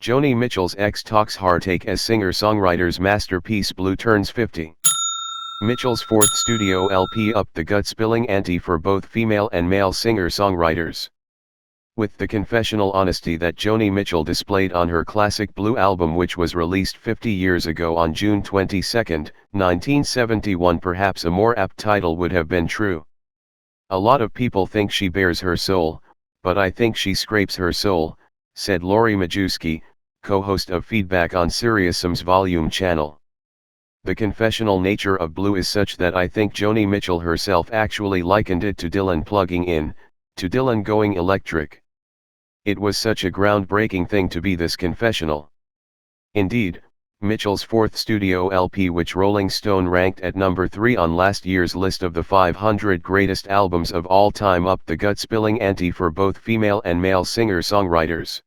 Joni Mitchell's ex talks heartache as singer-songwriter's masterpiece Blue turns 50. Mitchell's fourth studio LP upped the gut-spilling ante for both female and male singer-songwriters. With the confessional honesty that Joni Mitchell displayed on her classic Blue album, which was released 50 years ago on June 22, 1971, perhaps a more apt title would have been true. A lot of people think she bares her soul, but I think she scrapes her soul, said Lori Majewski, co-host of Feedback on SiriusXM's Volume channel. The confessional nature of Blue is such that I think Joni Mitchell herself actually likened it to Dylan plugging in, to Dylan going electric. It was such a groundbreaking thing to be this confessional. Indeed, Mitchell's fourth studio LP, which Rolling Stone ranked at number 3 on last year's list of the 500 greatest albums of all time, upped the gut-spilling ante for both female and male singer-songwriters.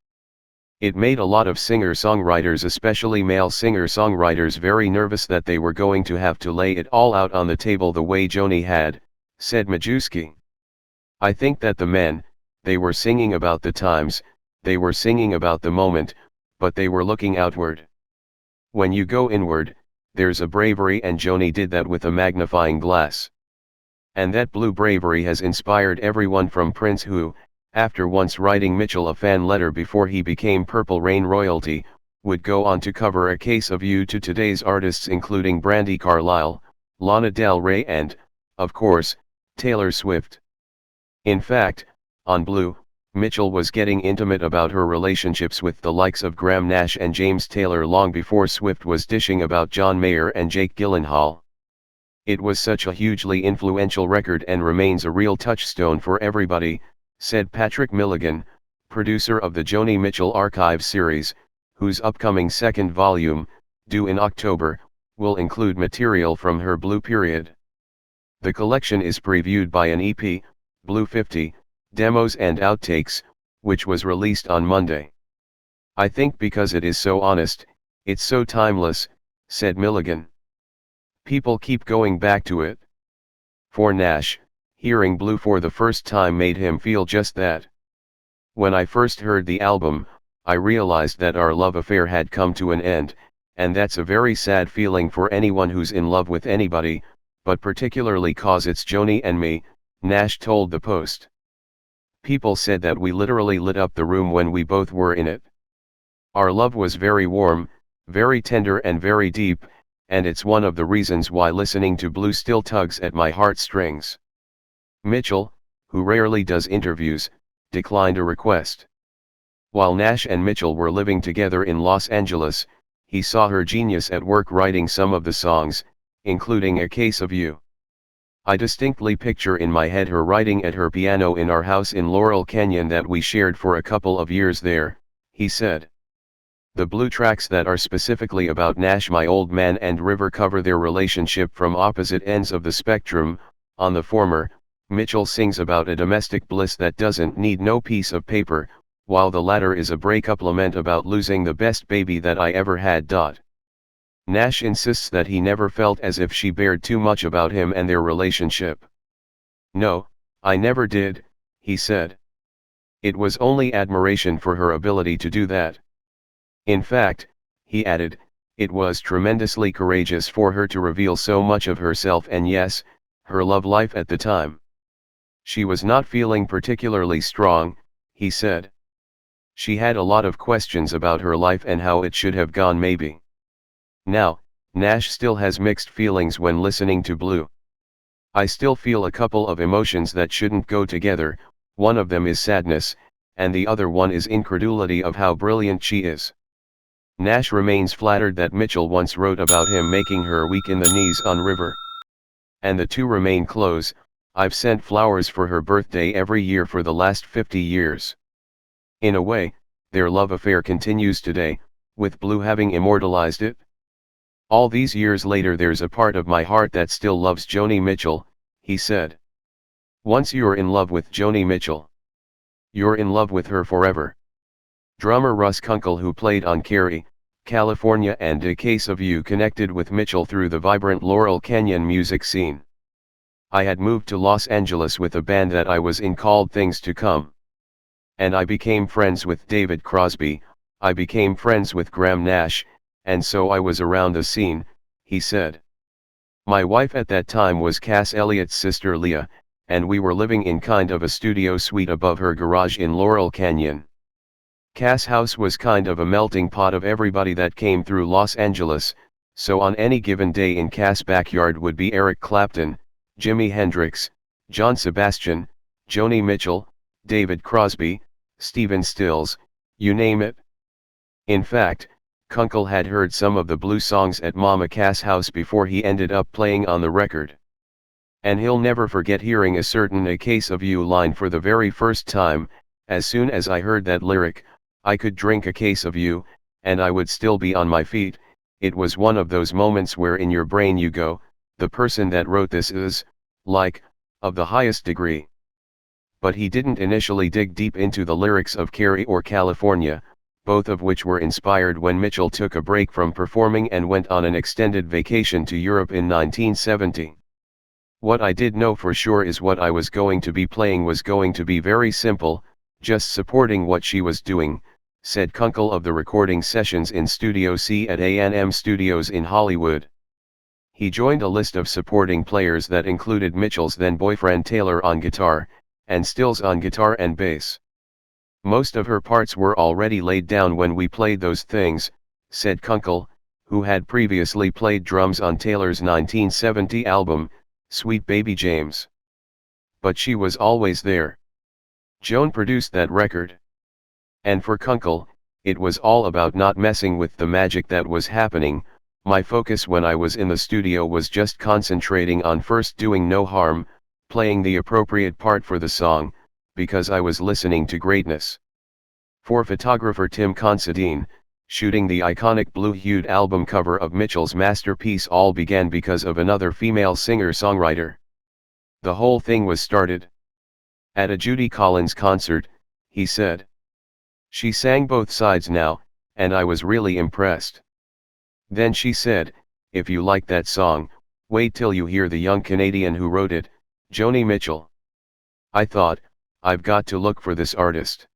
It made a lot of singer-songwriters, especially male singer-songwriters, very nervous that they were going to have to lay it all out on the table the way Joni had, said Majewski. I think that the men, they were singing about the times, they were singing about the moment, but they were looking outward. When you go inward, there's a bravery, and Joni did that with a magnifying glass. And that Blue bravery has inspired everyone from Prince, who, after once writing Mitchell a fan letter before he became Purple Rain royalty, would go on to cover A Case of You, to today's artists including Brandi Carlile, Lana Del Rey and, of course, Taylor Swift. In fact, on Blue, Mitchell was getting intimate about her relationships with the likes of Graham Nash and James Taylor long before Swift was dishing about John Mayer and Jake Gyllenhaal. It was such a hugely influential record and remains a real touchstone for everybody, said Patrick Milligan, producer of the Joni Mitchell Archive series, whose upcoming second volume, due in October, will include material from her Blue period. The collection is previewed by an EP, Blue 50, Demos and Outtakes, which was released on Monday. I think because it is so honest, it's so timeless, said Milligan. People keep going back to it. For Nash, hearing Blue for the first time made him feel just that. When I first heard the album, I realized that our love affair had come to an end, and that's a very sad feeling for anyone who's in love with anybody, but particularly 'cause it's Joni and me, Nash told the Post. People said that we literally lit up the room when we both were in it. Our love was very warm, very tender and very deep, and it's one of the reasons why listening to Blue still tugs at my heartstrings. Mitchell, who rarely does interviews, declined a request. While Nash and Mitchell were living together in Los Angeles, he saw her genius at work writing some of the songs, including A Case of You. I distinctly picture in my head her writing at her piano in our house in Laurel Canyon that we shared for a couple of years there, he said. The Blue tracks that are specifically about Nash, My Old Man and River, cover their relationship from opposite ends of the spectrum. On the former, Mitchell sings about a domestic bliss that doesn't need no piece of paper, while the latter is a breakup lament about losing the best baby that I ever had. Nash insists that he never felt as if she cared too much about him and their relationship. No, I never did, he said. It was only admiration for her ability to do that. In fact, he added, it was tremendously courageous for her to reveal so much of herself and, yes, her love life at the time. She was not feeling particularly strong, he said. She had a lot of questions about her life and how it should have gone maybe. Now, Nash still has mixed feelings when listening to Blue. I still feel a couple of emotions that shouldn't go together, one of them is sadness, and the other one is incredulity of how brilliant she is. Nash remains flattered that Mitchell once wrote about him making her weak in the knees on River. And the two remain close. I've sent flowers for her birthday every year for the last 50 years. In a way, their love affair continues today, with Blue having immortalized it. All these years later there's a part of my heart that still loves Joni Mitchell, he said. Once you're in love with Joni Mitchell, you're in love with her forever. Drummer Russ Kunkel, who played on Carrie, California and A Case of You, connected with Mitchell through the vibrant Laurel Canyon music scene. I had moved to Los Angeles with a band that I was in called Things to Come. And I became friends with David Crosby, I became friends with Graham Nash, and so I was around the scene, he said. My wife at that time was Cass Elliott's sister Leah, and we were living in kind of a studio suite above her garage in Laurel Canyon. Cass' house was kind of a melting pot of everybody that came through Los Angeles, so on any given day in Cass' backyard would be Eric Clapton, Jimi Hendrix, John Sebastian, Joni Mitchell, David Crosby, Stephen Stills, you name it. In fact, Kunkel had heard some of the blues songs at Mama Cass' house before he ended up playing on the record. And he'll never forget hearing a certain "A Case of You" line for the very first time. As soon as I heard that lyric, I could drink a case of you, and I would still be on my feet. It was one of those moments where in your brain you go, the person that wrote this is, like, of the highest degree. But he didn't initially dig deep into the lyrics of Carrie or California, both of which were inspired when Mitchell took a break from performing and went on an extended vacation to Europe in 1970. What I did know for sure is what I was going to be playing was going to be very simple, just supporting what she was doing, said Kunkel of the recording sessions in Studio C at A&M Studios in Hollywood. He joined a list of supporting players that included Mitchell's then-boyfriend Taylor on guitar, and Stills on guitar and bass. Most of her parts were already laid down when we played those things, said Kunkel, who had previously played drums on Taylor's 1970 album, Sweet Baby James. But she was always there. Joan produced that record. And for Kunkel, it was all about not messing with the magic that was happening. My focus when I was in the studio was just concentrating on first doing no harm, playing the appropriate part for the song, because I was listening to greatness. For photographer Tim Considine, shooting the iconic blue-hued album cover of Mitchell's masterpiece all began because of another female singer-songwriter. The whole thing was started at a Judy Collins concert, he said. She sang both sides now, and I was really impressed. Then she said, if you like that song, wait till you hear the young Canadian who wrote it, Joni Mitchell. I thought, I've got to look for this artist.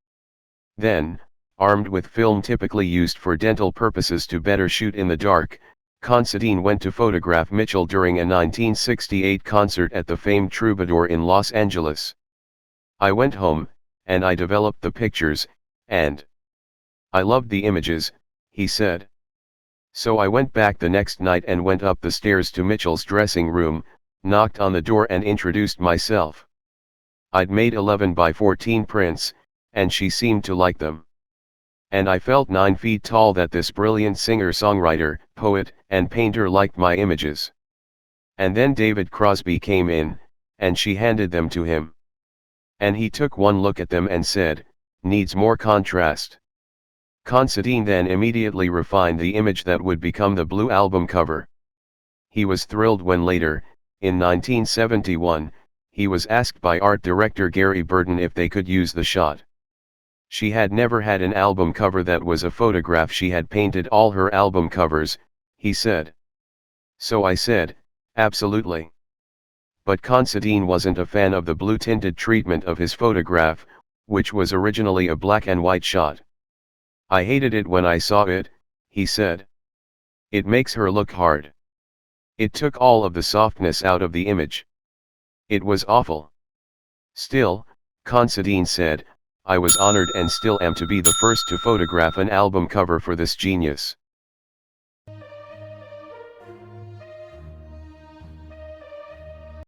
Then, armed with film typically used for dental purposes to better shoot in the dark, Considine went to photograph Mitchell during a 1968 concert at the famed Troubadour in Los Angeles. I went home, and I developed the pictures, and I loved the images, he said. So I went back the next night and went up the stairs to Mitchell's dressing room, knocked on the door and introduced myself. I'd made 11 by 14 prints, and she seemed to like them. And I felt 9 feet tall that this brilliant singer-songwriter, poet, and painter liked my images. And then David Crosby came in, and she handed them to him. And he took one look at them and said, needs more contrast. Considine then immediately refined the image that would become the Blue album cover. He was thrilled when later, in 1971, he was asked by art director Gary Burton if they could use the shot. She had never had an album cover that was a photograph. She had painted all her album covers, he said. So I said, absolutely. But Considine wasn't a fan of the blue-tinted treatment of his photograph, which was originally a black and white shot. I hated it when I saw it, he said. It makes her look hard. It took all of the softness out of the image. It was awful. Still, Considine said, I was honored and still am to be the first to photograph an album cover for this genius.